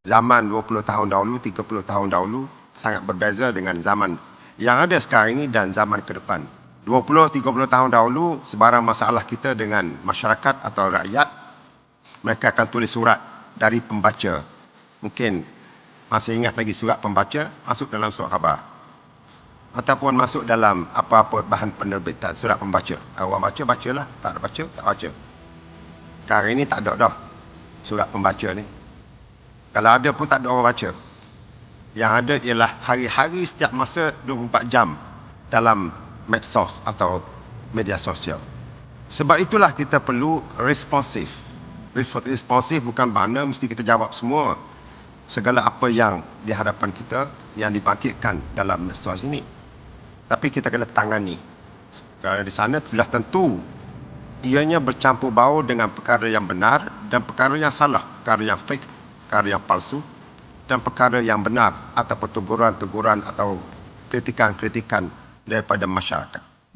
zaman 20 tahun dahulu, 30 tahun dahulu sangat berbeza dengan zaman yang ada sekarang ini dan zaman ke depan. 20-30 tahun dahulu, sebarang masalah kita dengan masyarakat atau rakyat, mereka akan tulis surat dari pembaca. Mungkin masih ingat lagi surat pembaca masuk dalam surat khabar. Ataupun masuk dalam apa-apa bahan penerbitan surat pembaca. Orang baca, bacalah. Tak ada baca, tak baca. Sekarang ini tak ada dah surat pembaca ni. Kalau ada pun tak ada orang baca. Yang ada ialah hari-hari setiap masa 24 jam dalam medsos atau media sosial. Sebab itulah kita perlu responsif. Responsif bukan makna mesti kita jawab semua segala apa yang di hadapan kita yang dibangkitkan dalam medsos ini. Tapi kita kena tangani. Kerana di sana sudah tentu ianya bercampur baur dengan perkara yang benar dan perkara yang salah, perkara yang fake, perkara yang palsu dan perkara yang benar atau teguran-teguran atau kritikan-kritikan daripada masyarakat.